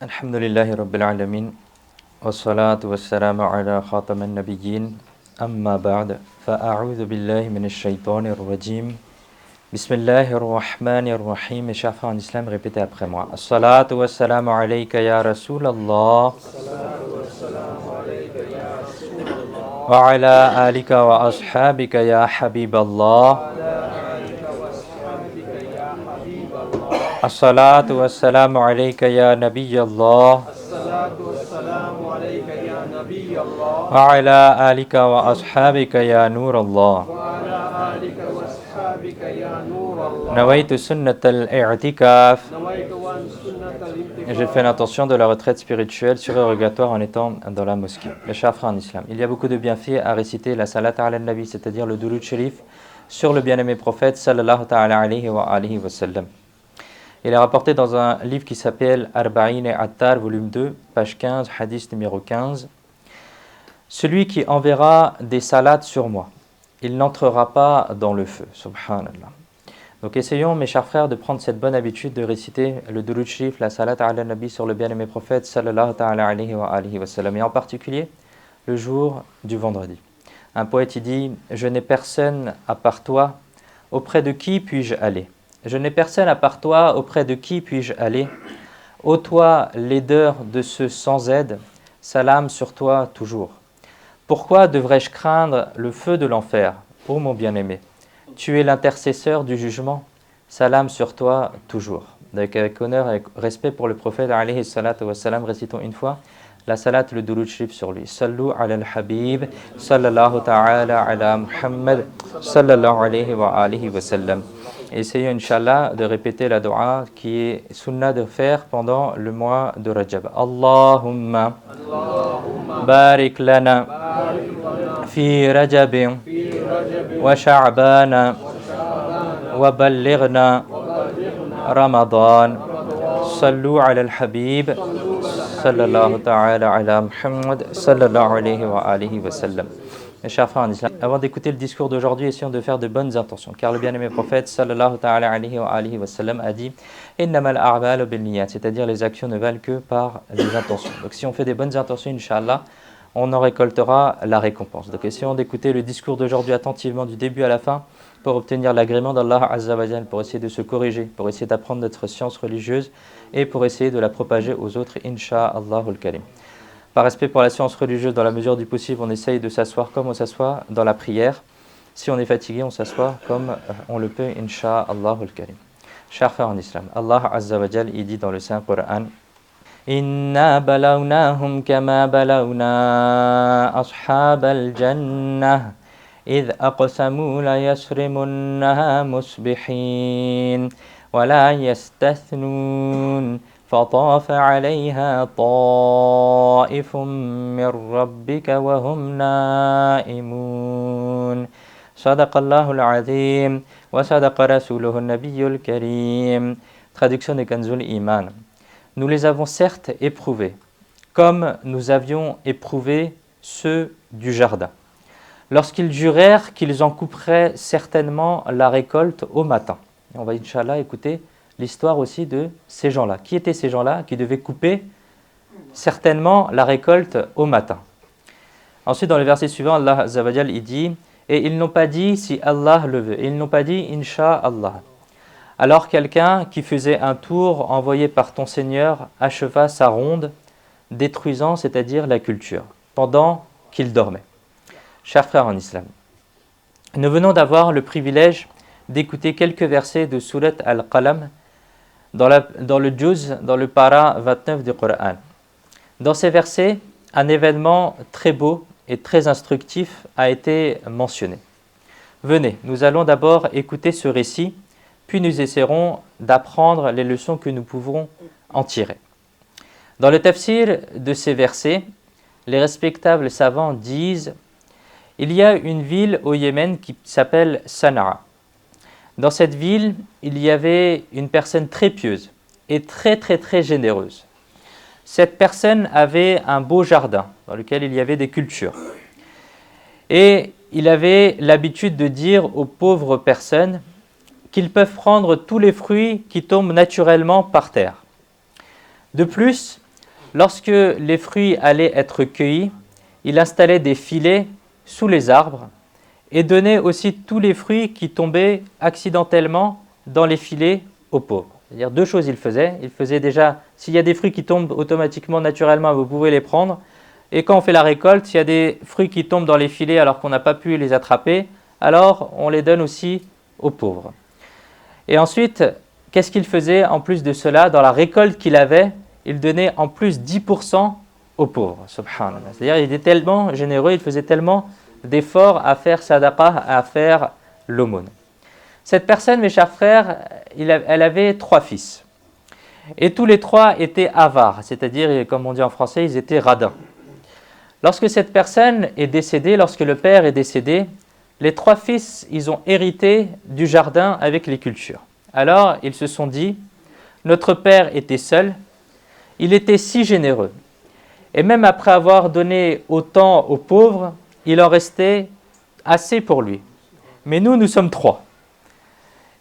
الحمد لله رب العالمين والصلاة والسلام على خاتم النبيين أما بعد فأعوذ بالله من الشيطان الرجيم بسم الله الرحمن الرحيم. Mes chers frères en islam, répétez après moi. As-salatu was-salamu alayka ya Rasulallah wa ala alika wa ashabika ya Habiballah. As-salatu was-salamu alayka ya Nabiyallah wa ala alika wa ashabika ya Nurallah. Nawaitu sunnat al-i'tikaf. J'ai fait l'intention de la retraite spirituelle surérogatoire en étant dans la mosquée. Mes chers frères en islam, il y a beaucoup de bienfaits à réciter la salat ala nabi, c'est-à-dire le douloud sharif sur le bien-aimé prophète sallallahu ta'ala alayhi wa alihi wa sallam. Il est rapporté dans un livre qui s'appelle Arba'in et Attar, volume 2, page 15, hadith numéro 15. Celui qui enverra des salats sur moi, il n'entrera pas dans le feu. Subhanallah. Donc essayons, mes chers frères, de prendre cette bonne habitude de réciter le douloud sharif, la salat ala nabi sur le bien-aimé prophète sallallahu ta'ala alayhi wa alihi wa sallam, et en particulier le jour du vendredi. Un poète il dit « Je n'ai personne à part toi, auprès de qui puis-je aller ? Je n'ai personne à part toi, auprès de qui puis-je aller ? Ô toi, laideur de ceux sans aide, salam sur toi toujours. Pourquoi devrais-je craindre le feu de l'enfer, ô mon bien-aimé ? Tu es l'intercesseur du jugement, salam sur toi toujours. » Donc avec honneur et respect pour le prophète, alayhi salatu wa salam, récitons une fois la salat, le douloud sharif sur lui. Sallu ala al-habib, sallallahu ta'ala ala Muhammad, sallallahu alayhi wa alihi wa sallam. Essayons, Inch'Allah, de répéter la dua qui est sunnah de faire pendant le mois de Rajab. Allahumma barik lana fi Rajab wa Sha'ban wa ballighna Ramadan. Sallu ala al-habib sallallahu ta'ala ala Muhammad sallallahu alayhi wa alihi wa sallam. Mes chers frères en islam, avant d'écouter le discours d'aujourd'hui, essayons de faire de bonnes intentions, car le bien-aimé prophète sallallahu ta'ala alayhi wa alihi wa sallam a dit « Innamal a'malu binniyat », c'est-à-dire les actions ne valent que par les intentions. Donc si on fait des bonnes intentions, Inch'Allah, on en récoltera la récompense. Donc essayons d'écouter le discours d'aujourd'hui attentivement du début à la fin pour obtenir l'agrément d'Allah Azza wa Jal, pour essayer de se corriger, pour essayer d'apprendre notre science religieuse et pour essayer de la propager aux autres, Inch'Allahul Karim. Par respect pour la science religieuse, dans la mesure du possible, on essaye de s'asseoir comme on s'assoit dans la prière. Si on est fatigué, on s'assoit comme on le peut, Inch'Allahul Karim. Chers frères en islam, Allah Azza wa Jal, il dit dans le Saint-Coran « Inna balawnahum kama balawna ashabal jannah idh aqsamu la yasrimunnaha musbihin wa la yastathnoon » فطاف عليها طائف من ربك وهم نائمون صدق الله العظيم وصدق رسوله النبي الكريم. Traduction de Kanzul Iman. Nous les avons certes éprouvés, comme nous avions éprouvé ceux du jardin, lorsqu'ils jurèrent qu'ils en couperaient certainement la récolte au matin. Et on va Inch'Allah écouter l'histoire aussi de ces gens-là. Qui étaient ces gens-là qui devaient couper certainement la récolte au matin? Ensuite, dans le verset suivant, Allah Azza wa Jal, il dit « Et ils n'ont pas dit si Allah le veut. Et ils n'ont pas dit Inch'Allah. Alors quelqu'un qui faisait un tour envoyé par ton Seigneur acheva sa ronde, détruisant, c'est-à-dire la culture, pendant qu'il dormait. » Chers frères en islam, nous venons d'avoir le privilège d'écouter quelques versets de Surat Al-Qalam dans le juz, dans le para 29 du Coran. Dans ces versets, un événement très beau et très instructif a été mentionné. Venez, nous allons d'abord écouter ce récit, puis nous essaierons d'apprendre les leçons que nous pouvons en tirer. Dans le tafsir de ces versets, les respectables savants disent « Il y a une ville au Yémen qui s'appelle Sana'a. Dans cette ville, il y avait une personne très pieuse et très généreuse. Cette personne avait un beau jardin dans lequel il y avait des cultures. Et il avait l'habitude de dire aux pauvres personnes qu'ils peuvent prendre tous les fruits qui tombent naturellement par terre. De plus, lorsque les fruits allaient être cueillis, il installait des filets sous les arbres et donnait aussi tous les fruits qui tombaient accidentellement dans les filets aux pauvres. C'est-à-dire deux choses il faisait. Il faisait déjà, s'il y a des fruits qui tombent automatiquement, naturellement, vous pouvez les prendre. Et quand on fait la récolte, s'il y a des fruits qui tombent dans les filets alors qu'on n'a pas pu les attraper, alors on les donne aussi aux pauvres. Et ensuite, qu'est-ce qu'il faisait en plus de cela? Dans la récolte qu'il avait, il donnait en plus 10% aux pauvres. Subhanallah. C'est-à-dire il était tellement généreux, il faisait tellement d'efforts à faire sadaqa, à faire l'aumône. Cette personne, mes chers frères, elle avait 3 fils. Et tous les 3 étaient avares, c'est-à-dire, comme on dit en français, ils étaient radins. Lorsque cette personne est décédée, lorsque le père est décédé, les 3 fils, ils ont hérité du jardin avec les cultures. Alors, ils se sont dit, notre père était seul, il était si généreux. Et même après avoir donné autant aux pauvres, il en restait assez pour lui. Mais nous sommes 3.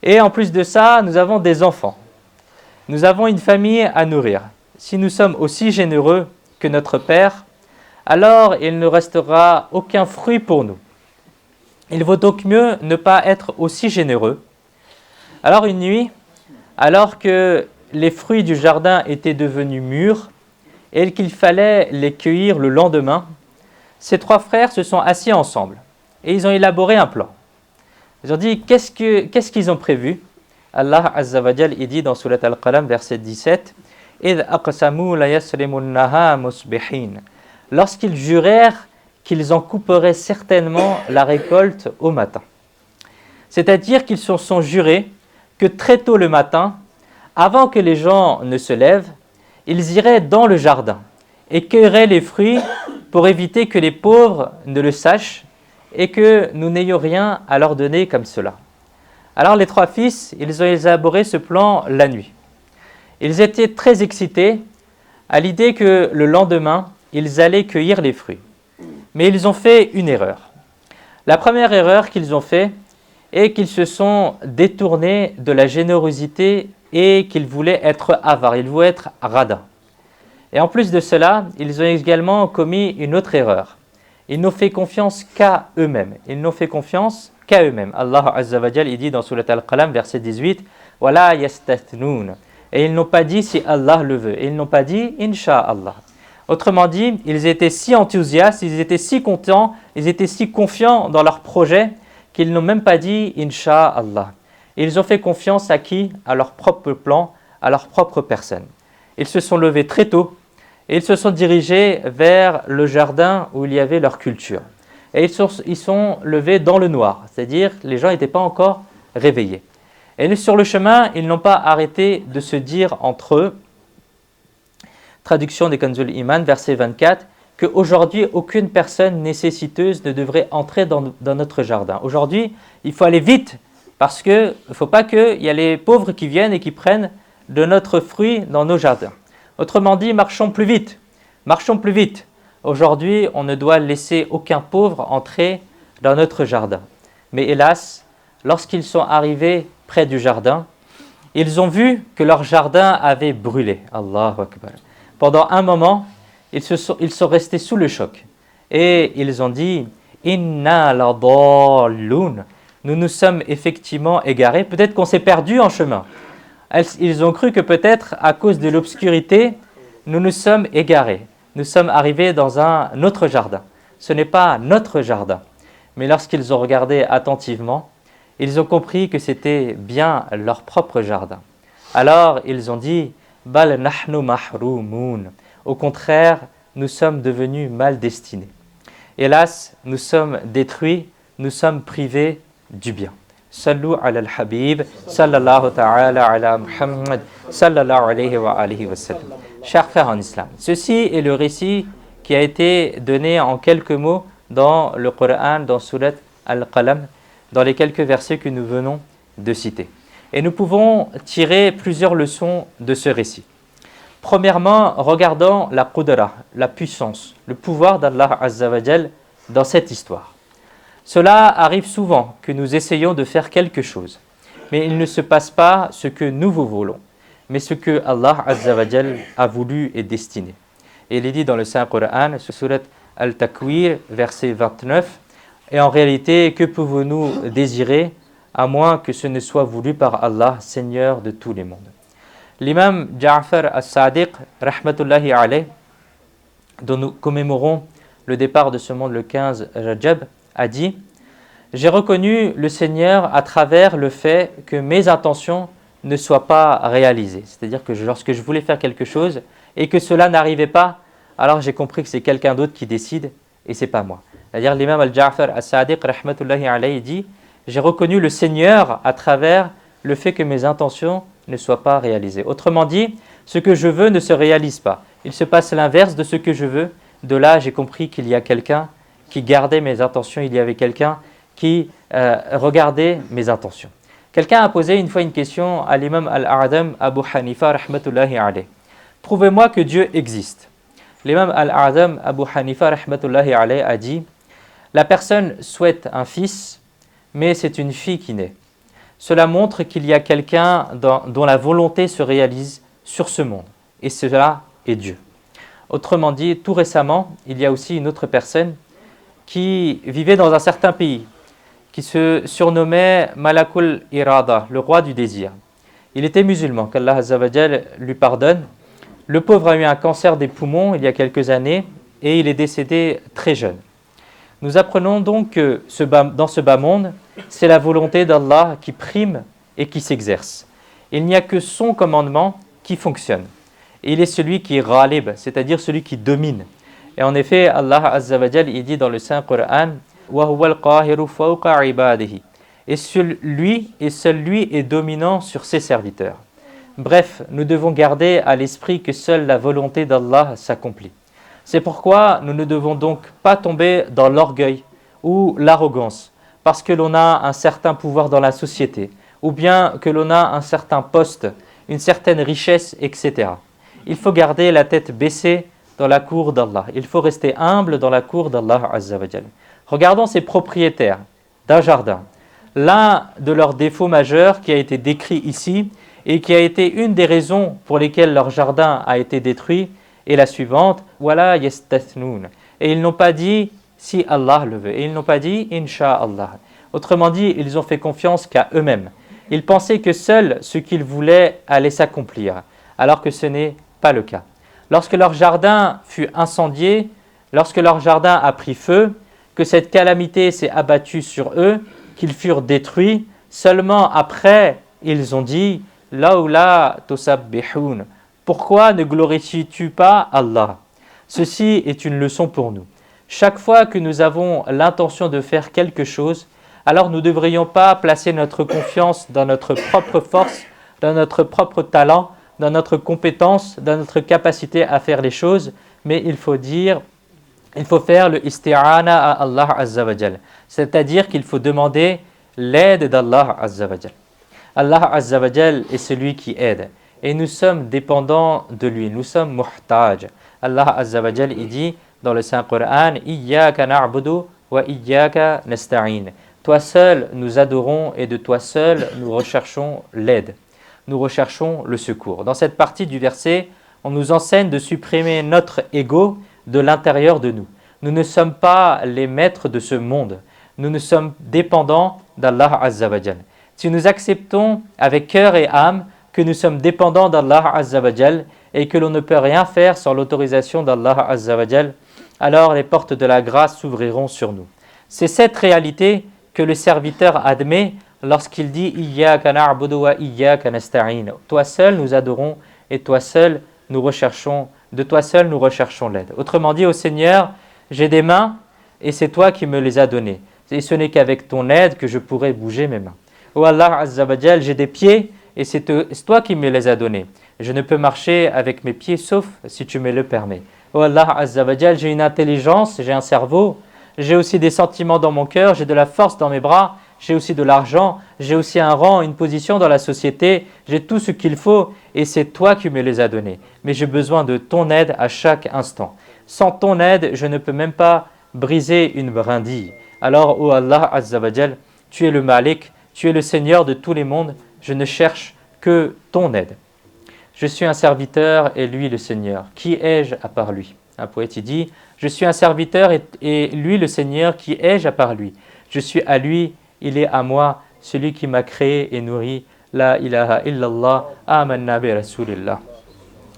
Et en plus de ça, nous avons des enfants. Nous avons une famille à nourrir. Si nous sommes aussi généreux que notre père, alors il ne restera aucun fruit pour nous. Il vaut donc mieux ne pas être aussi généreux. Alors une nuit, alors que les fruits du jardin étaient devenus mûrs et qu'il fallait les cueillir le lendemain, ces 3 frères se sont assis ensemble et ils ont élaboré un plan. Ils ont dit, qu'est-ce qu'ils ont prévu? Allah Azza wa Jal, il dit dans Surat Al-Qalam, verset 17, « إِذْ أَقْسَمُوا لَيَسْرِمُنَّهَا مُصْبِحِينَ » Lorsqu'ils jurèrent qu'ils en couperaient certainement la récolte au matin. C'est-à-dire qu'ils se sont jurés que très tôt le matin, avant que les gens ne se lèvent, ils iraient dans le jardin et cueilleraient les fruits pour éviter que les pauvres ne le sachent et que nous n'ayons rien à leur donner comme cela. Alors les 3 fils, ils ont élaboré ce plan la nuit. Ils étaient très excités à l'idée que le lendemain, ils allaient cueillir les fruits. Mais ils ont fait une erreur. La première erreur qu'ils ont fait est qu'ils se sont détournés de la générosité et qu'ils voulaient être avares, ils voulaient être radins. Et en plus de cela, ils ont également commis une autre erreur. Ils n'ont fait confiance qu'à eux-mêmes. Ils n'ont fait confiance qu'à eux-mêmes. Allah Azza wa Jal, il dit dans Surat Al-Qalam, verset 18, « Wala yastathnun » Et ils n'ont pas dit si Allah le veut. Et ils n'ont pas dit Inch'Allah. Autrement dit, ils étaient si enthousiastes, ils étaient si contents, ils étaient si confiants dans leur projet qu'ils n'ont même pas dit Inch'Allah. Ils ont fait confiance à qui? À leur propre plan, à leur propre personne. Ils se sont levés très tôt et ils se sont dirigés vers le jardin où il y avait leur culture. Et ils sont levés dans le noir, c'est-à-dire les gens n'étaient pas encore réveillés. Et sur le chemin, ils n'ont pas arrêté de se dire entre eux, traduction des Kanzul Iman, verset 24, qu'aujourd'hui, aucune personne nécessiteuse ne devrait entrer dans notre jardin. Aujourd'hui, il faut aller vite, parce qu'il ne faut pas qu'il y ait les pauvres qui viennent et qui prennent de notre fruit dans nos jardins. Autrement dit, marchons plus vite. Marchons plus vite. Aujourd'hui, on ne doit laisser aucun pauvre entrer dans notre jardin. Mais hélas, lorsqu'ils sont arrivés près du jardin, ils ont vu que leur jardin avait brûlé. Allahu Akbar. Pendant un moment, ils sont restés sous le choc. Et ils ont dit « Inna ladallun » Nous nous sommes effectivement égarés. Peut-être qu'on s'est perdu en chemin. Ils ont cru que peut-être à cause de l'obscurité, nous nous sommes égarés. Nous sommes arrivés dans un autre jardin. Ce n'est pas notre jardin. Mais lorsqu'ils ont regardé attentivement, ils ont compris que c'était bien leur propre jardin. Alors ils ont dit « Bal nahnu mahroumoun » Au contraire, nous sommes devenus mal destinés. Hélas, nous sommes détruits, nous sommes privés du bien. Sallu ala al-Habib, sallallahu ta'ala ala Muhammad, sallallahu alayhi wa alihi wa sallam. Chers frères en islam, ceci est le récit qui a été donné en quelques mots dans le Coran, dans Surat Al-Qalam, dans les quelques versets que nous venons de citer. Et nous pouvons tirer plusieurs leçons de ce récit. Premièrement, regardons la qudra, la puissance, le pouvoir d'Allah Azza wa Jal dans cette histoire. Cela arrive souvent que nous essayons de faire quelque chose, mais il ne se passe pas ce que nous voulons, mais ce que Allah Azza wa Jal a voulu et destiné. Et il est dit dans le Saint-Coran, surat Al-Takwir, verset 29, « Et en réalité, que pouvons-nous désirer, à moins que ce ne soit voulu par Allah, Seigneur de tous les mondes ?» L'imam Ja'far as-Sadiq, rahmatullahi alayh, dont nous commémorons le départ de ce monde le 15 Rajab, a dit « J'ai reconnu le Seigneur à travers le fait que mes intentions ne soient pas réalisées. » C'est-à-dire que lorsque je voulais faire quelque chose et que cela n'arrivait pas, alors j'ai compris que c'est quelqu'un d'autre qui décide et c'est pas moi. C'est-à-dire l'imam al-Ja'far as-Sadiq, rahmatullahi alayhi, dit « J'ai reconnu le Seigneur à travers le fait que mes intentions ne soient pas réalisées. » Autrement dit, ce que je veux ne se réalise pas. Il se passe l'inverse de ce que je veux. De là, j'ai compris qu'il y a quelqu'un qui gardait mes intentions, il y avait quelqu'un qui regardait mes intentions. Quelqu'un a posé une fois une question à l'imam al-A'dam Abu Hanifa, rahmatullahi alayh. « Prouvez-moi que Dieu existe. » L'imam al-A'dam Abu Hanifa, rahmatullahi alayh, a dit « La personne souhaite un fils, mais c'est une fille qui naît. Cela montre qu'il y a quelqu'un dont la volonté se réalise sur ce monde, et cela est Dieu. » Autrement dit, tout récemment, il y a aussi une autre personne qui vivait dans un certain pays, qui se surnommait Malakul Irada, le roi du désir. Il était musulman, qu'Allah Azza wa Jal lui pardonne. Le pauvre a eu un cancer des poumons il y a quelques années et il est décédé très jeune. Nous apprenons donc que dans ce bas monde, c'est la volonté d'Allah qui prime et qui s'exerce. Il n'y a que son commandement qui fonctionne. Et il est celui qui est ghalib, c'est-à-dire celui qui domine. Et en effet, Allah Azza wa Jal, il dit dans le Saint-Coran, wa huwa al-qahiru fawqa ibadihi. Et seul lui est dominant sur ses serviteurs. Bref, nous devons garder à l'esprit que seule la volonté d'Allah s'accomplit. C'est pourquoi nous ne devons donc pas tomber dans l'orgueil ou l'arrogance, parce que l'on a un certain pouvoir dans la société, ou bien que l'on a un certain poste, une certaine richesse, etc. Il faut garder la tête baissée dans la cour d'Allah. Il faut rester humble dans la cour d'Allah Azza wa Jal. Regardons ces propriétaires d'un jardin. L'un de leurs défauts majeurs qui a été décrit ici et qui a été une des raisons pour lesquelles leur jardin a été détruit est la suivante. Wala yastathnoun. Et ils n'ont pas dit si Allah le veut. Et ils n'ont pas dit Inch'Allah. Autrement dit, ils ont fait confiance qu'à eux-mêmes. Ils pensaient que seul ce qu'ils voulaient allait s'accomplir, alors que ce n'est pas le cas. Lorsque leur jardin fut incendié, lorsque leur jardin a pris feu, que cette calamité s'est abattue sur eux, qu'ils furent détruits, seulement après, ils ont dit « Laoula tusabbihun » Pourquoi ne glorifies-tu pas Allah? Ceci est une leçon pour nous. Chaque fois que nous avons l'intention de faire quelque chose, alors nous ne devrions pas placer notre confiance dans notre propre force, dans notre propre talent, dans notre compétence, dans notre capacité à faire les choses, mais il faut faire le isti'ana à Allah Azza wa Jal. C'est-à-dire qu'il faut demander l'aide d'Allah Azza wa Jal. Allah Azza wa Jal est celui qui aide. Et nous sommes dépendants de lui. Nous sommes muhtaj. Allah Azza wa Jal, il dit dans le Saint-Coran, « Iyyaka na'budu wa iyyaka nasta'in » Toi seul nous adorons et de toi seul nous recherchons l'aide. Nous recherchons le secours. Dans cette partie du verset, on nous enseigne de supprimer notre ego de l'intérieur de nous. Nous ne sommes pas les maîtres de ce monde. Nous ne sommes dépendants d'Allah Azza wa Jal. Si nous acceptons avec cœur et âme que nous sommes dépendants d'Allah Azza wa Jal et que l'on ne peut rien faire sans l'autorisation d'Allah Azza wa Jal, alors les portes de la grâce s'ouvriront sur nous. C'est cette réalité que le serviteur admet lorsqu'il dit « Iyyaka na'budu wa iyyaka nasta'in » Toi seul nous adorons et toi seul nous recherchons, de toi seul nous recherchons l'aide. Autrement dit, ô Seigneur, j'ai des mains et c'est toi qui me les as données. Et ce n'est qu'avec ton aide que je pourrai bouger mes mains. Ô Allah Azza wa Jal, j'ai des pieds et c'est toi qui me les as donnés. Je ne peux marcher avec mes pieds sauf si tu me le permets. Ô Allah Azza wa Jal, j'ai une intelligence, j'ai un cerveau, j'ai aussi des sentiments dans mon cœur, j'ai de la force dans mes bras, j'ai aussi de l'argent, j'ai aussi un rang, une position dans la société, j'ai tout ce qu'il faut et c'est toi qui me les as donnés. Mais j'ai besoin de ton aide à chaque instant. Sans ton aide, je ne peux même pas briser une brindille. Alors, ô Allah Azza wa Jal, tu es le Malik, tu es le Seigneur de tous les mondes, je ne cherche que ton aide. Je suis un serviteur et lui le Seigneur. Qui ai-je à part lui? un poète, il dit « Je suis un serviteur et lui le Seigneur, qui ai-je à part lui? Je suis à lui, il est à moi, celui qui m'a créé et nourri. La ilaha illallah, amanna bi rasulillah. »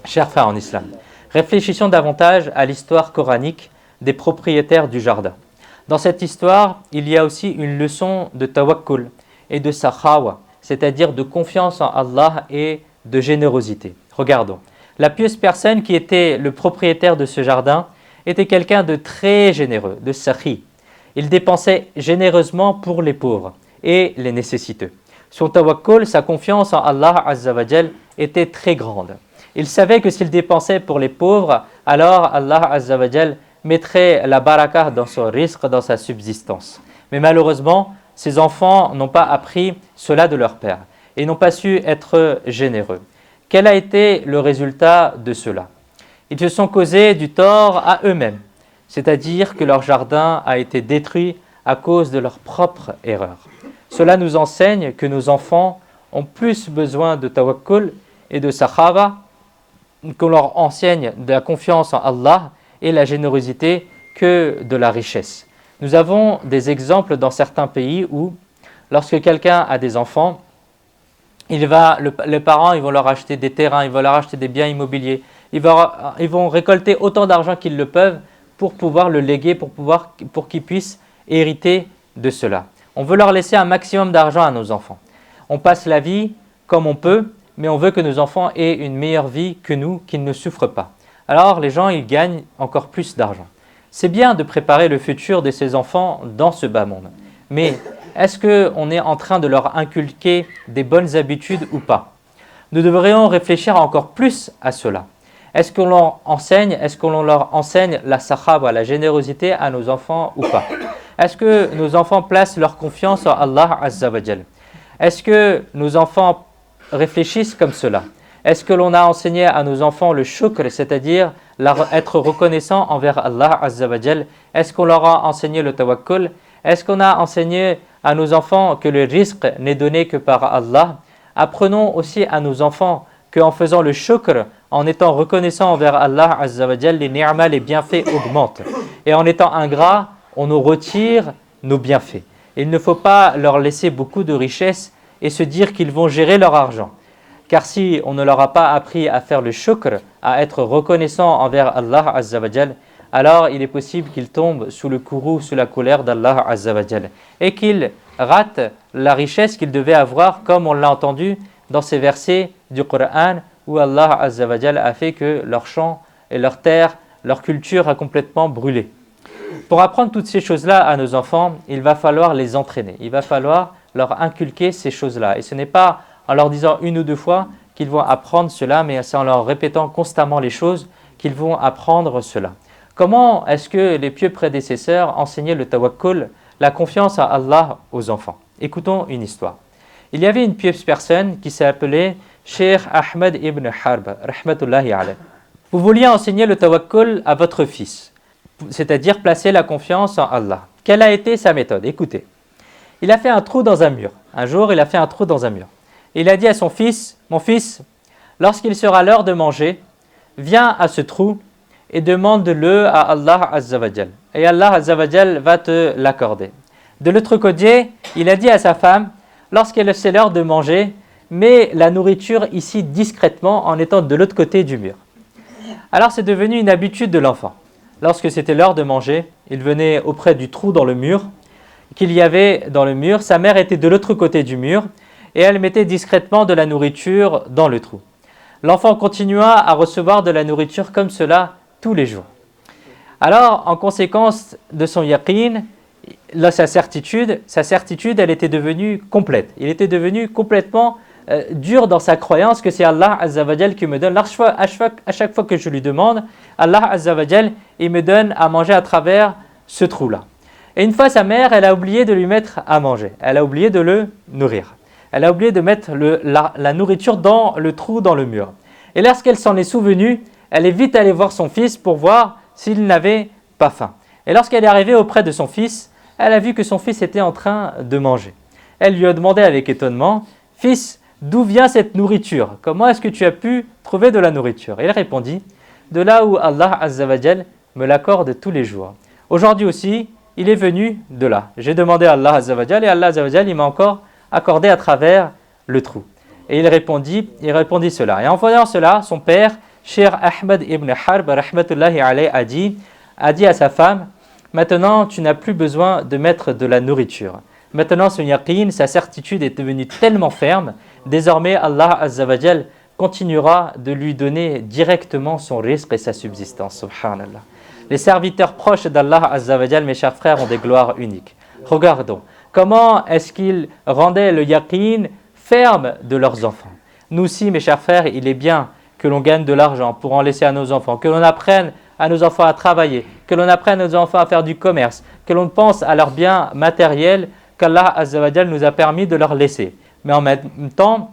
Chers frères en islam, réfléchissons davantage à l'histoire coranique des propriétaires du jardin. Dans cette histoire, il y a aussi une leçon de tawakkul et de sakhawa, c'est-à-dire de confiance en Allah et de générosité. Regardons. La pieuse personne qui était le propriétaire de ce jardin était quelqu'un de très généreux, de sakhi. Il dépensait généreusement pour les pauvres et les nécessiteux. Son tawakkul, sa confiance en Allah Azza wa Jal, était très grande. Il savait que s'il dépensait pour les pauvres, alors Allah Azza wa Jal mettrait la barakah dans son risque, dans sa subsistance. Mais malheureusement, ses enfants n'ont pas appris cela de leur père et n'ont pas su être généreux. Quel a été le résultat de cela? Ils se sont causés du tort à eux-mêmes, c'est-à-dire que leur jardin a été détruit à cause de leur propre erreur. Cela nous enseigne que nos enfants ont plus besoin de tawakkul et de sakhava, qu'on leur enseigne de la confiance en Allah et la générosité que de la richesse. Nous avons des exemples dans certains pays où, lorsque quelqu'un a des enfants, les parents ils vont leur acheter des terrains, ils vont leur acheter des biens immobiliers, ils vont récolter autant d'argent qu'ils le peuvent pour pouvoir le léguer, pour qu'ils puissent hériter de cela. On veut leur laisser un maximum d'argent à nos enfants. On passe la vie comme on peut, mais on veut que nos enfants aient une meilleure vie que nous, qu'ils ne souffrent pas. Alors les gens, ils gagnent encore plus d'argent. C'est bien de préparer le futur de ces enfants dans ce bas monde, mais est-ce qu'on est en train de leur inculquer des bonnes habitudes ou pas? Nous devrions réfléchir encore plus à cela. Est-ce qu'on leur enseigne la sakhaba, la générosité à nos enfants ou pas? Est-ce que nos enfants placent leur confiance en Allah Azza wa Jal? Est-ce que nos enfants réfléchissent comme cela? Est-ce que l'on a enseigné à nos enfants le shukr, c'est-à-dire être reconnaissant envers Allah Azza wa Jal? Est-ce qu'on leur a enseigné le tawakkul? Est-ce qu'on a enseigné à nos enfants que le rizq n'est donné que par Allah? Apprenons aussi à nos enfants qu'en faisant le shukr, en étant reconnaissant envers Allah Azza wa Jal, les ni'ma, les bienfaits augmentent. Et en étant ingrat, on nous retire nos bienfaits. Il ne faut pas leur laisser beaucoup de richesses et se dire qu'ils vont gérer leur argent. Car si on ne leur a pas appris à faire le shukr, à être reconnaissant envers Allah Azza wa Jal, alors il est possible qu'ils tombent sous le courroux, sous la colère d'Allah Azza wa Jal, et qu'ils ratent la richesse qu'ils devaient avoir, comme on l'a entendu dans ces versets du Coran, où Allah Azza wa Jal a fait que leurs champs et leurs terres, leur culture a complètement brûlé. Pour apprendre toutes ces choses-là à nos enfants, il va falloir les entraîner, il va falloir leur inculquer ces choses-là. Et ce n'est pas en leur disant une ou deux fois qu'ils vont apprendre cela, mais c'est en leur répétant constamment les choses qu'ils vont apprendre cela. Comment est-ce que les pieux prédécesseurs enseignaient le tawakkul, la confiance à Allah aux enfants? Écoutons une histoire. Il y avait une pieuse personne qui s'appelait Cheikh Ahmed ibn Harb, rahmatullahi alayh. Vous vouliez enseigner le tawakkul à votre fils, c'est-à-dire placer la confiance en Allah. Quelle a été sa méthode? Écoutez. Il a fait un trou dans un mur. Un jour, il a fait un trou dans un mur. Il a dit à son fils, « Mon fils, lorsqu'il sera l'heure de manger, viens à ce trou et demande-le à Allah Azza wa Jal. Et Allah Azza wa Jal va te l'accorder. » De l'autre côté, il a dit à sa femme, lorsqu'il c'est l'heure de manger, mets la nourriture ici discrètement en étant de l'autre côté du mur. Alors c'est devenu une habitude de l'enfant. Lorsque c'était l'heure de manger, il venait auprès du trou dans le mur qu'il y avait dans le mur. Sa mère était de l'autre côté du mur et elle mettait discrètement de la nourriture dans le trou. L'enfant continua à recevoir de la nourriture comme cela tous les jours. Alors, en conséquence de son yaqin, sa certitude, elle était devenue complète. Il était devenu complètement dur dans sa croyance que c'est Allah Azza wa Jal qui me donne. À chaque fois que je lui demande, Allah Azza wa Jal, il me donne à manger à travers ce trou-là. Et une fois, sa mère, elle a oublié de lui mettre à manger. Elle a oublié de le nourrir. Elle a oublié de mettre la nourriture dans le trou dans le mur. Et lorsqu'elle s'en est souvenue, elle est vite allée voir son fils pour voir s'il n'avait pas faim. Et lorsqu'elle est arrivée auprès de son fils, elle a vu que son fils était en train de manger. Elle lui a demandé avec étonnement, « Fils, d'où vient cette nourriture? Comment est-ce que tu as pu trouver de la nourriture ?» Et il répondit, « de là où Allah Azza wa Jal me l'accorde tous les jours. Aujourd'hui aussi, il est venu de là. J'ai demandé à Allah Azza wa Jal et Allah Azza wa Jal, il m'a encore accordé à travers le trou. Et il répondit cela. Et en voyant cela, son père, Cheikh Ahmed ibn Harb, rahmatullahi alayhi, a dit à sa femme, maintenant tu n'as plus besoin de mettre de la nourriture. Maintenant son yaqeen, sa certitude est devenue tellement ferme, désormais Allah Azza wa Jal continuera de lui donner directement son rizq et sa subsistance. Subhanallah. Les serviteurs proches d'Allah Azza wa Jal, mes chers frères, ont des gloires uniques. Regardons, comment est-ce qu'ils rendaient le yaqeen ferme de leurs enfants. Nous aussi, mes chers frères, il est bien que l'on gagne de l'argent pour en laisser à nos enfants, que l'on apprenne à nos enfants à travailler, que l'on apprenne à nos enfants à faire du commerce, que l'on pense à leurs biens matériels qu'Allah Azza wa Jal nous a permis de leur laisser. Mais en même temps,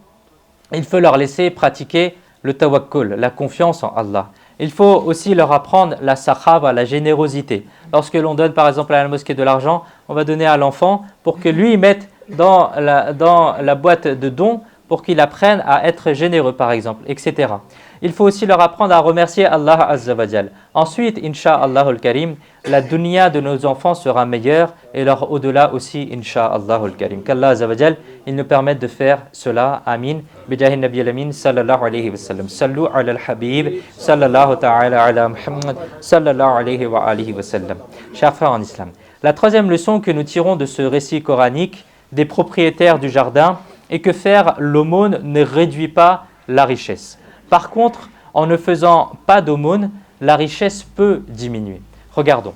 il faut leur laisser pratiquer le tawakkul, la confiance en Allah. Il faut aussi leur apprendre la sakhaba, la générosité. Lorsque l'on donne par exemple à la mosquée de l'argent, on va donner à l'enfant pour que lui mette dans la boîte de dons pour qu'il apprenne à être généreux par exemple, etc. Il faut aussi leur apprendre à remercier Allah Azza wa Jal. Ensuite, Inch'Allah al-Karim, la dunya de nos enfants sera meilleure et leur au-delà aussi, Inch'Allah al-Karim. Qu'Allah Azza wa Jal, il nous permette de faire cela. Amin. Bijahi Nabi al-Amin, sallallahu alayhi wa sallam. Sallu ala al-Habib, sallallahu ta'ala ala Muhammad, sallallahu alayhi wa alihi wa sallam. Chers frères en islam, la troisième leçon que nous tirons de ce récit coranique des propriétaires du jardin est que faire l'aumône ne réduit pas la richesse. Par contre, en ne faisant pas d'aumône, la richesse peut diminuer. Regardons.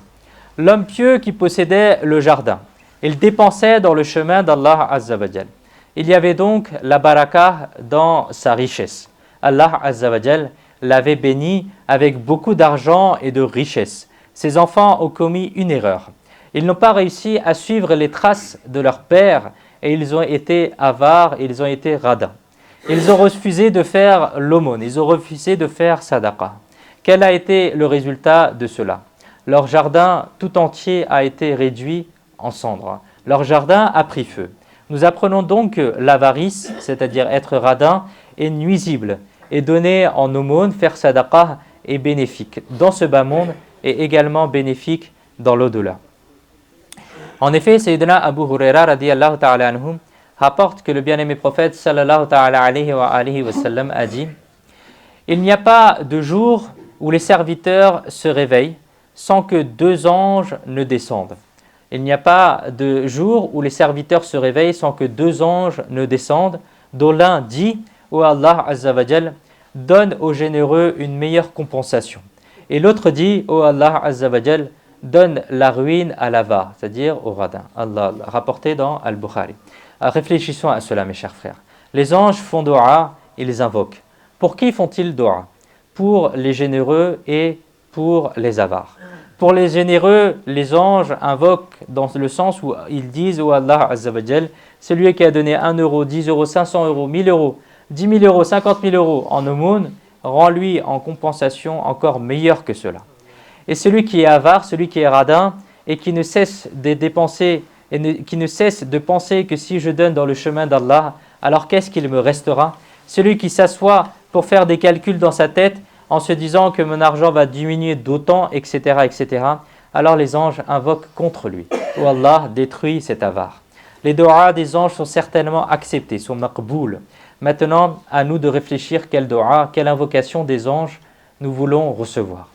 L'homme pieux qui possédait le jardin, il dépensait dans le chemin d'Allah Azza wa Jal. Il y avait donc la baraka dans sa richesse. Allah Azza wa Jal l'avait béni avec beaucoup d'argent et de richesse. Ses enfants ont commis une erreur. Ils n'ont pas réussi à suivre les traces de leur père et ils ont été avares, ils ont été radins. Ils ont refusé de faire l'aumône, ils ont refusé de faire sadaqa. Quel a été le résultat de cela? Leur jardin tout entier a été réduit en cendres. Leur jardin a pris feu. Nous apprenons donc que l'avarice, c'est-à-dire être radin, est nuisible et donner en aumône, faire sadaqa, est bénéfique dans ce bas monde et également bénéfique dans l'au-delà. En effet, Sayyidina Abu Huraira radiyallahu ta'ala anhu rapporte que le bien-aimé prophète sallallahu ta'ala alayhi wa sallam a dit: il n'y a pas de jour où les serviteurs se réveillent sans que deux anges ne descendent. Il n'y a pas de jour où les serviteurs se réveillent sans que deux anges ne descendent, dont l'un dit: ô Allah Azza wa Jal, donne aux généreux une meilleure compensation. Et l'autre dit: ô Allah Azza wa Jal, donne la ruine à l'avare, c'est-à-dire au radin. Allah, rapporté dans Al-Bukhari. Réfléchissons à cela, mes chers frères. Les anges font dua, ils invoquent. Pour qui font-ils dua? Pour les généreux et pour les avares. Pour les généreux, les anges invoquent dans le sens où ils disent: ô Allah Azza wa Jal, celui qui a donné 1 euro, 10 euros, 500 euros, 1000 euros, 10 000 euros, 50 000 euros en aumône, rend-lui en compensation encore meilleur que cela. Et celui qui est avare, celui qui est radin et qui ne cesse de dépenser et qui ne cesse de penser que si je donne dans le chemin d'Allah, alors qu'est-ce qu'il me restera? Celui qui s'assoit pour faire des calculs dans sa tête en se disant que mon argent va diminuer d'autant, etc., etc., alors les anges invoquent contre lui. Oh Allah, détruis cet avare. Les doigts des anges sont certainement acceptés, sont maqboul. Maintenant, à nous de réfléchir quelle doua, quelle invocation des anges nous voulons recevoir.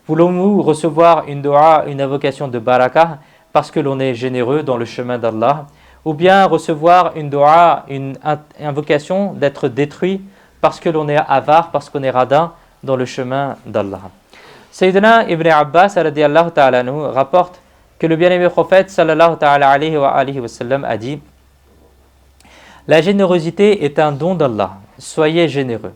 Voulons-nous recevoir une doua, une invocation de baraka parce que l'on est généreux dans le chemin d'Allah, ou bien recevoir une doua, une invocation d'être détruit parce que l'on est avare, parce qu'on est radin dans le chemin d'Allah. Sayyidina Ibn Abbas radiyallahu ta'ala anhu rapporte que le bien-aimé prophète sallallahu ta'ala alayhi wa sallam a dit: la générosité est un don d'Allah, soyez généreux.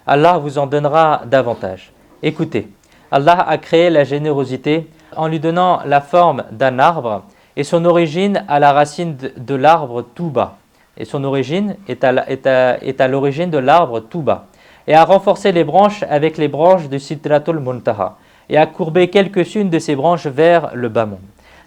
Allah vous en donnera davantage. Écoutez, Allah a créé la générosité en lui donnant la forme d'un arbre et son origine à la racine de l'arbre tout bas. Et son origine est à l'origine de l'arbre tout bas. Et a renforcé les branches avec les branches de Sidratul Muntaha et a courbé quelques-unes de ces branches vers le bas monde.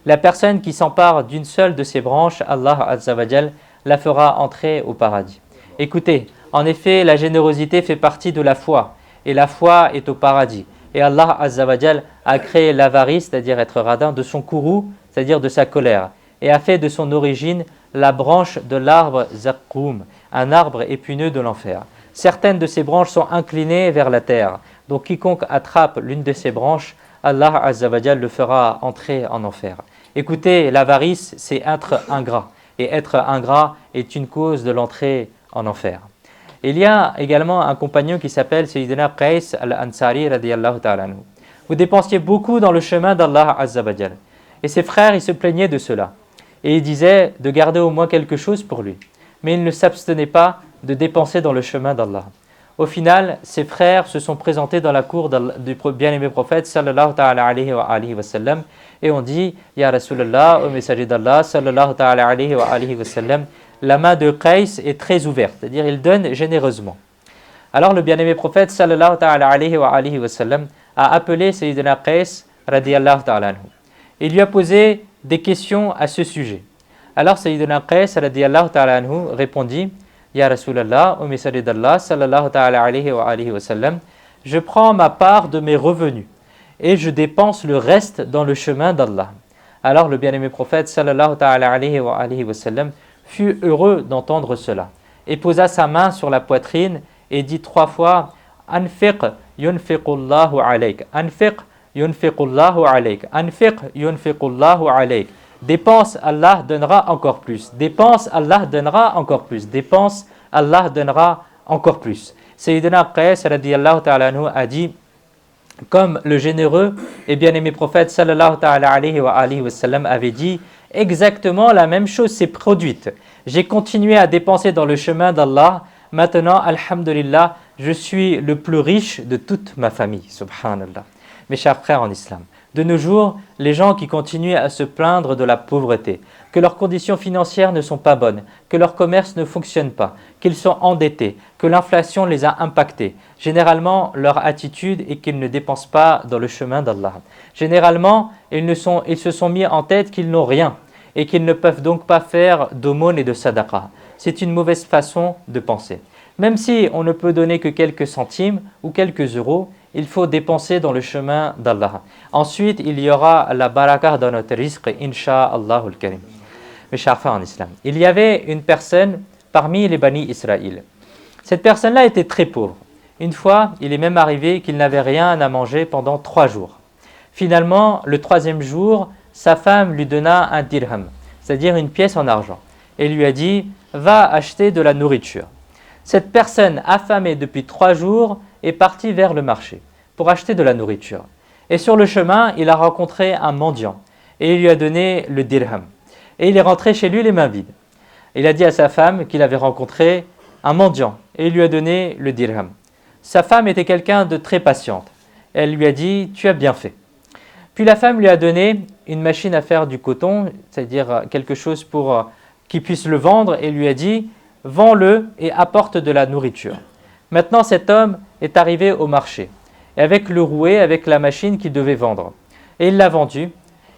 La personne qui s'empare d'une seule de ces branches, Allah Azza wa Jal la fera entrer au paradis. Écoutez, en effet, la générosité fait partie de la foi et la foi est au paradis. Et Allah Azza wa Jal a créé l'avarice, c'est-à-dire être radin, de son courroux, c'est-à-dire de sa colère, et a fait de son origine la branche de l'arbre Zaqqum, un arbre épineux de l'enfer. Certaines de ces branches sont inclinées vers la terre, donc quiconque attrape l'une de ces branches, Allah Azza wa Jal le fera entrer en enfer. Écoutez, l'avarice, c'est être ingrat, et être ingrat est une cause de l'entrée en enfer. Il y a également un compagnon qui s'appelle Sayyidina Qais al-Ansari radiyallahu ta'ala anhu. Vous dépensiez beaucoup dans le chemin d'Allah Azza wa Jal. Et ses frères, ils se plaignaient de cela. Et ils disaient de garder au moins quelque chose pour lui. Mais il ne s'abstenait pas de dépenser dans le chemin d'Allah. Au final, ses frères se sont présentés dans la cour du bien-aimé prophète sallallahu ta'ala alayhi wa sallam et ont dit « Ya Rasulallah, au messager d'Allah sallallahu ta'ala alayhi wa sallam, la main de Qais est très ouverte, c'est-à-dire il donne généreusement. » Alors le bien-aimé prophète sallallahu ta'ala alayhi wa sallam a appelé Sayyidina Qais radiyallahu ta'ala anhu. Il lui a posé des questions à ce sujet. Alors Sayyidina Qais radiyallahu ta'ala anhu répondit « Ya Rasulallah, au messager d'Allah sallallahu ta'ala alayhi wa sallam, je prends ma part de mes revenus et je dépense le reste dans le chemin d'Allah. » Alors le bien-aimé prophète sallallahu ta'ala alayhi wa sallam fut heureux d'entendre cela et posa sa main sur la poitrine et dit 3 fois « Anfiq yunfiqullahu alayk, anfiq yunfiqullahu alayk, anfiq yunfiqullahu alayk. » Dépense, Allah donnera encore plus. Dépense, Allah donnera encore plus. Dépense, Allah donnera encore plus. Sayyidina Qais radiyallahu ta'ala anhu a dit, comme le généreux et bien-aimé prophète sallallahu ta'ala alayhi wa sallam avait dit, exactement la même chose s'est produite. J'ai continué à dépenser dans le chemin d'Allah. Maintenant, alhamdulillah, je suis le plus riche de toute ma famille. Subhanallah. Mes chers frères en islam, de nos jours, les gens qui continuent à se plaindre de la pauvreté, que leurs conditions financières ne sont pas bonnes, que leur commerce ne fonctionne pas, qu'ils sont endettés, que l'inflation les a impactés, généralement, leur attitude est qu'ils ne dépensent pas dans le chemin d'Allah. Généralement, ils se sont mis en tête qu'ils n'ont rien et qu'ils ne peuvent donc pas faire d'aumône et de sadaqa. C'est une mauvaise façon de penser. Même si on ne peut donner que quelques centimes ou quelques euros, il faut dépenser dans le chemin d'Allah. Ensuite, il y aura la barakah dans notre risque, insha'Allah al-Karim. Mes chers frères en islam, il y avait une personne parmi les Bani Israël. Cette personne-là était très pauvre. Une fois, il est même arrivé qu'il n'avait rien à manger pendant 3 jours. Finalement, le 3e jour, sa femme lui donna un dirham, c'est-à-dire une pièce en argent, et lui a dit « Va acheter de la nourriture ». Cette personne affamée depuis 3 jours est partie vers le marché pour acheter de la nourriture. Et sur le chemin, il a rencontré un mendiant et il lui a donné le dirham. Et il est rentré chez lui les mains vides. Il a dit à sa femme qu'il avait rencontré un mendiant et il lui a donné le dirham. Sa femme était quelqu'un de très patiente. Elle lui a dit « Tu as bien fait ». Puis la femme lui a donné une machine à faire du coton, c'est-à-dire quelque chose pour qu'il puisse le vendre, et lui a dit « Vends-le et apporte de la nourriture ». Maintenant, cet homme est arrivé au marché, et avec le rouet, avec la machine qu'il devait vendre. Et il l'a vendu,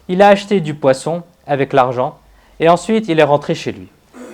il a acheté du poisson avec l'argent, et ensuite il est rentré chez lui.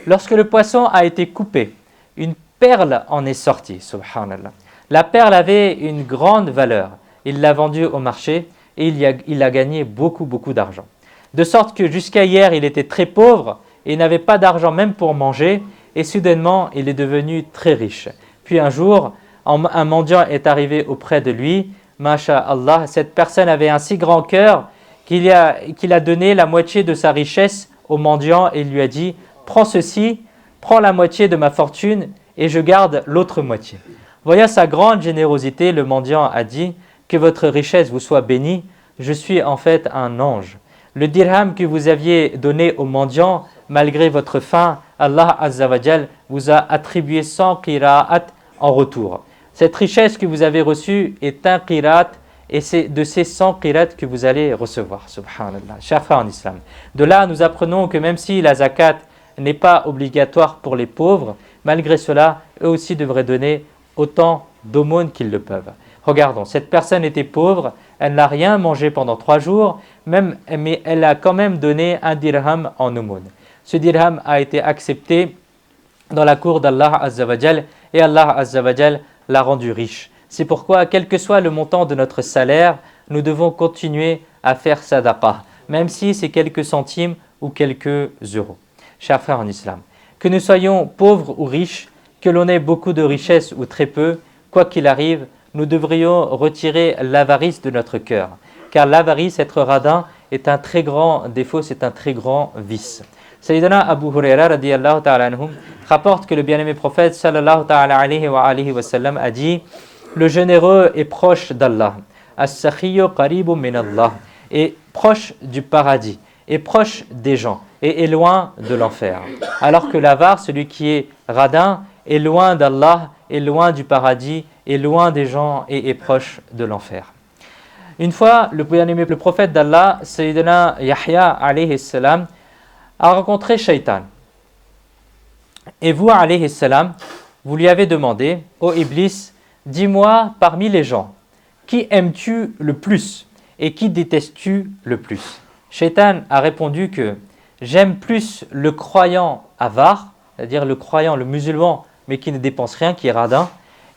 Lorsque le poisson a été coupé, une perle en est sortie, subhanallah. La perle avait une grande valeur. Il l'a vendue au marché, et il a gagné beaucoup d'argent. De sorte que jusqu'à hier, il était très pauvre, et il n'avait pas d'argent même pour manger, et soudainement, il est devenu très riche. Puis un jour, un mendiant est arrivé auprès de lui. Masha'Allah, cette personne avait un si grand cœur qu'il a donné la moitié de sa richesse au mendiant et il lui a dit « Prends ceci, prends la moitié de ma fortune et je garde l'autre moitié. » Voyant sa grande générosité, le mendiant a dit « Que votre richesse vous soit bénie, je suis en fait un ange. Le dirham que vous aviez donné au mendiant, malgré votre faim, Allah Azza wa Jal vous a attribué 100 qira'at en retour. Cette richesse que vous avez reçue est un qira'at et c'est de ces 100 qira'at que vous allez recevoir. Subhanallah. Chers frères en islam. De là, nous apprenons que même si la zakat n'est pas obligatoire pour les pauvres, malgré cela, eux aussi devraient donner autant d'aumônes qu'ils le peuvent. Regardons, cette personne était pauvre, elle n'a rien mangé pendant 3 jours, mais elle a quand même donné un dirham en aumône. Ce dirham a été accepté dans la cour d'Allah Azza wa Jal et Allah Azza wa Jal l'a rendu riche. C'est pourquoi, quel que soit le montant de notre salaire, nous devons continuer à faire sadaqa, même si c'est quelques centimes ou quelques euros. Chers frères en islam, que nous soyons pauvres ou riches, que l'on ait beaucoup de richesses ou très peu, quoi qu'il arrive, nous devrions retirer l'avarice de notre cœur. Car l'avarice, être radin, est un très grand défaut, c'est un très grand vice. Sayyidina Abu Huraira radiyallahu ta'ala anhu rapporte que le bien-aimé prophète sallallahu ta'ala alayhi wa sallam a dit: le généreux est proche d'Allah, as-sakhiyyu qaribun min Allah, est proche du paradis, est proche des gens et est loin de l'enfer. Alors que l'avare, celui qui est radin, est loin d'Allah, est loin du paradis, est loin des gens et est proche de l'enfer. Une fois, le bien-aimé, le prophète d'Allah, Sayyidina Yahya alayhi salam, a rencontré Shaitan. Et vous, alayhi salam, vous lui avez demandé: ô Iblis, dis-moi parmi les gens, qui aimes-tu le plus et qui détestes-tu le plus? Shaitan a répondu que j'aime plus le croyant avare, c'est-à-dire le croyant, le musulman, mais qui ne dépense rien, qui est radin,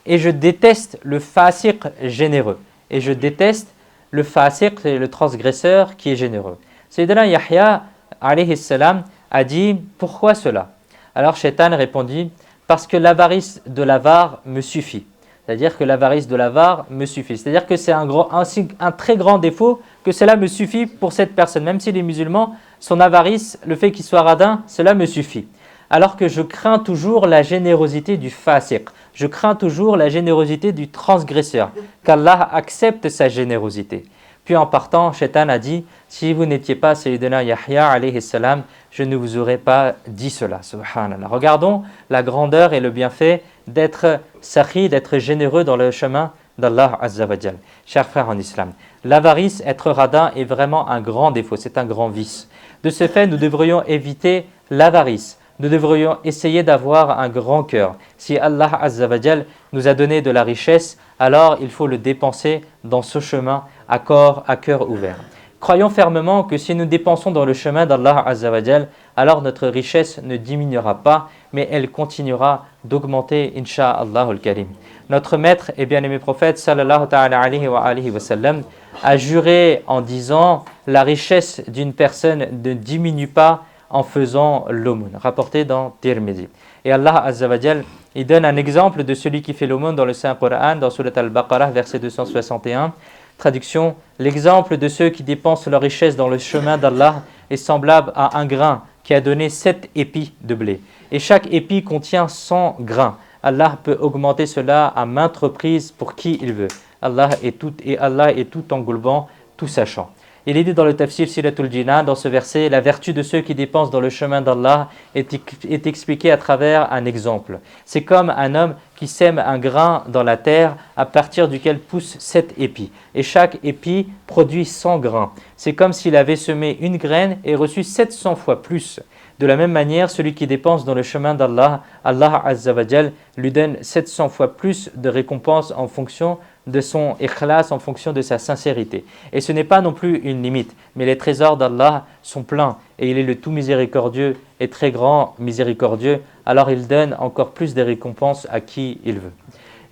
et je déteste le fasiq généreux. Et je déteste le fasiq, c'est le transgresseur qui est généreux. Sayyidina Yahya alayhi salam a dit: pourquoi cela? Alors Shaitan répondit: parce que l'avarice de l'avare me suffit. C'est-à-dire que l'avarice de l'avare me suffit. C'est-à-dire que c'est un très grand défaut, que cela me suffit pour cette personne. Même s'il est musulman, son avarice, le fait qu'il soit radin, cela me suffit. Alors que je crains toujours la générosité du fasiq. Je crains toujours la générosité du transgresseur, qu'Allah accepte sa générosité. Puis en partant, Shaitan a dit: si vous n'étiez pas Sayyidina Yahya alayhi salam, je ne vous aurais pas dit cela. Subhanallah. Regardons la grandeur et le bienfait d'être sakhi, d'être généreux dans le chemin d'Allah Azza wa Jal. Chers frères en islam, l'avarice, être radin, est vraiment un grand défaut, c'est un grand vice. De ce fait, nous devrions éviter l'avarice. Nous devrions essayer d'avoir un grand cœur. Si Allah Azza wa Jal nous a donné de la richesse, alors il faut le dépenser dans ce chemin à cœur ouvert. Croyons fermement que si nous dépensons dans le chemin d'Allah Azza wa Jal, alors notre richesse ne diminuera pas, mais elle continuera d'augmenter, insha'Allah al-Karim. Notre maître et bien-aimé prophète sallallahu ta'ala alayhi wa sallam a juré en disant: la richesse d'une personne ne diminue pas en faisant l'aumône, rapporté dans Tirmidhi. Et Allah Azza wa Jal, il donne un exemple de celui qui fait l'aumône dans le Saint-Coran, dans Surat Al-Baqarah, verset 261. Traduction: l'exemple de ceux qui dépensent leur richesse dans le chemin d'Allah est semblable à un grain qui a donné 7 épis de blé. Et chaque épi contient 100 grains. Allah peut augmenter cela à maintes reprises pour qui il veut. Allah est tout englobant, tout sachant. Il est dit dans le tafsir Siratul Jinan, dans ce verset, la vertu de ceux qui dépensent dans le chemin d'Allah est expliquée à travers un exemple. C'est comme un homme qui sème un grain dans la terre à partir duquel poussent 7 épis. Et chaque épi produit 100 grains. C'est comme s'il avait semé une graine et reçu 700 fois plus. De la même manière, celui qui dépense dans le chemin d'Allah, Allah Azza wa Jal lui donne 700 fois plus de récompense en fonction de son ikhlas, en fonction de sa sincérité. Et ce n'est pas non plus une limite, mais les trésors d'Allah sont pleins et il est le tout miséricordieux et très grand miséricordieux, alors il donne encore plus de récompenses à qui il veut.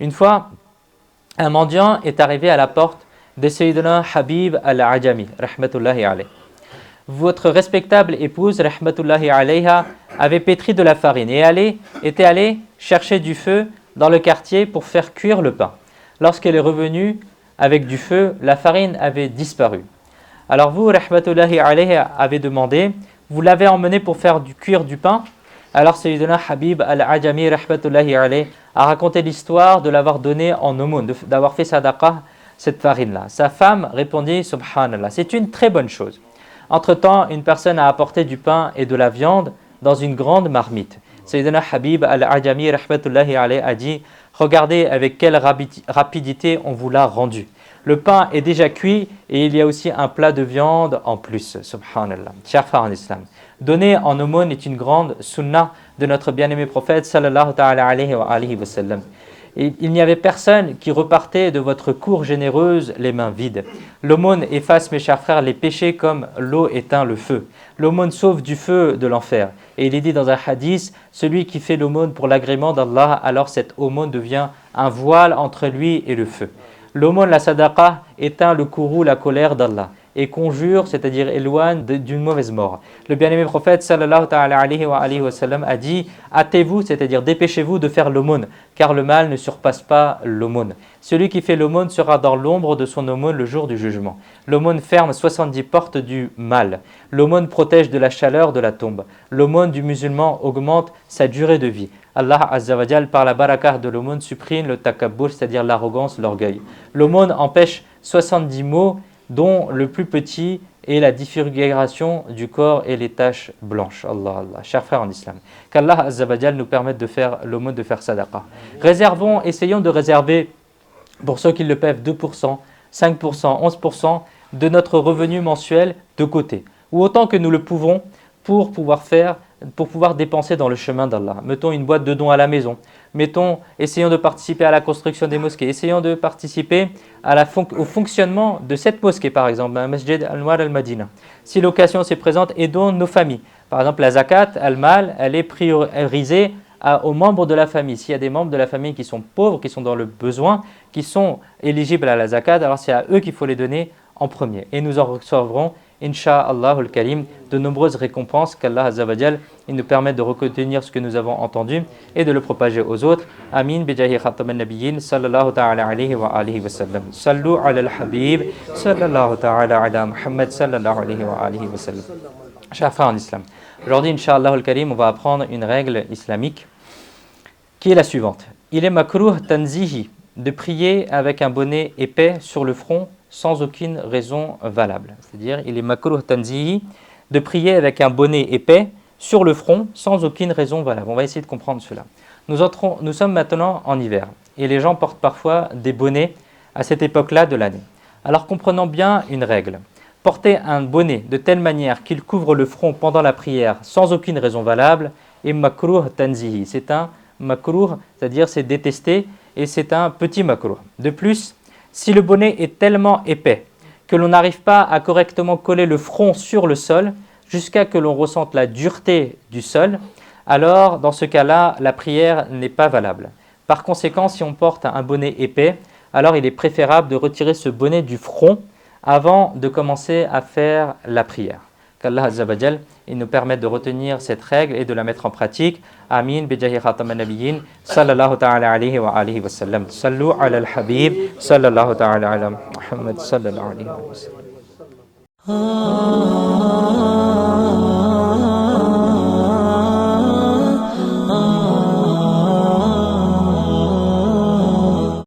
Une fois, un mendiant est arrivé à la porte de Sayyidina Habib al-Ajami, rahmatullahi alayh. Votre respectable épouse, rahmatullahi alayha, avait pétri de la farine et était allée chercher du feu dans le quartier pour faire cuire le pain. Lorsqu'elle est revenue avec du feu, la farine avait disparu. Alors vous, rahmatullahi alayha, avez demandé: vous l'avez emmenée pour faire cuire du pain? Alors Sayyidina Habib al-Ajami, rahmatullahi alayh, a raconté l'histoire de l'avoir donnée en aumône, d'avoir fait sadaqa, cette farine-là. Sa femme répondit: subhanallah, c'est une très bonne chose. Entre-temps, une personne a apporté du pain et de la viande dans une grande marmite. Sayyidina Habib al-Ajami, rahmatullahi alayh, a dit: regardez avec quelle rapidité on vous l'a rendu. Le pain est déjà cuit et il y a aussi un plat de viande en plus. Subhanallah. Chers frères en islam, donner en aumône est une grande sunnah de notre bien-aimé prophète sallallahu ta'ala alayhi wa sallam. Et il n'y avait personne qui repartait de votre cour généreuse les mains vides. L'aumône efface, mes chers frères, les péchés comme l'eau éteint le feu. L'aumône sauve du feu de l'enfer. Et il est dit dans un hadith, celui qui fait l'aumône pour l'agrément d'Allah, alors cette aumône devient un voile entre lui et le feu. L'aumône, la sadaqa, éteint le courroux, la colère d'Allah et conjure, c'est-à-dire éloigne d'une mauvaise mort. Le bien-aimé prophète sallallahu alayhi wa sallam a dit « Hâtez-vous, c'est-à-dire dépêchez-vous de faire l'aumône, car le mal ne surpasse pas l'aumône. Celui qui fait l'aumône sera dans l'ombre de son aumône le jour du jugement. L'aumône ferme 70 portes du mal. L'aumône protège de la chaleur de la tombe. L'aumône du musulman augmente sa durée de vie. Allah Azza wa Jal, par la barakah de l'aumône, supprime le takabbur, c'est-à-dire l'arrogance, l'orgueil. L'aumône empêche 70 maux, dont le plus petit est la défiguration du corps et les taches blanches. Allah, Allah. Chers frères en islam, qu'Allah Azza wa Jal nous permette de faire l'aumône, de faire sadaqa. Essayons de réserver, pour ceux qui le peuvent, 2%, 5%, 11% de notre revenu mensuel de côté, ou autant que nous le pouvons pour pouvoir dépenser dans le chemin d'Allah. Mettons une boîte de dons à la maison. Essayons de participer à la construction des mosquées. Essayons de participer au fonctionnement de cette mosquée, par exemple, à Masjid Al-Anwar Al-Madina. Si l'occasion s'est présente, aidons nos familles. Par exemple, la zakat, al-mal, elle est priorisée aux membres de la famille. S'il y a des membres de la famille qui sont pauvres, qui sont dans le besoin, qui sont éligibles à la zakat, alors c'est à eux qu'il faut les donner en premier. Et nous en recevrons, Inch'Allah al-Karim, de nombreuses récompenses qu'Allah Azza wa Jal nous permette de retenir ce que nous avons entendu et de le propager aux autres. Amin. Bijahi khatam al-nabiyyin sallallahu ta'ala alayhi wa alihi wa sallam. Sallu ala al-habib sallallahu ta'ala ala Muhammad sallallahu alayhi wa alihi wa sallam. Chers frères en islam, aujourd'hui, Inch'Allah al-Karim, on va apprendre une règle islamique qui est la suivante. Il est makruh tanzihi de prier avec un bonnet épais sur le front sans aucune raison valable. C'est-à-dire, il est makruh tanzihi de prier avec un bonnet épais sur le front sans aucune raison valable. On va essayer de comprendre cela. Nous sommes maintenant en hiver et les gens portent parfois des bonnets à cette époque-là de l'année. Alors comprenons bien une règle. Porter un bonnet de telle manière qu'il couvre le front pendant la prière sans aucune raison valable est makruh tanzihi. C'est un makruh, c'est-à-dire c'est détesté et c'est un petit makruh. De plus, si le bonnet est tellement épais que l'on n'arrive pas à correctement coller le front sur le sol jusqu'à que l'on ressente la dureté du sol, alors dans ce cas-là, la prière n'est pas valable. Par conséquent, si on porte un bonnet épais, alors il est préférable de retirer ce bonnet du front avant de commencer à faire la prière. Qu'Allah Azza wa Jal nous permette de retenir cette règle et de la mettre en pratique. Amin. Bijahi khatam al-nabiyyin sallallahu ta'ala alayhi wa alihi wa sallam. Sallu ala al-habib sallallahu ta'ala ala Muhammad sallallahu alayhi wa sallam.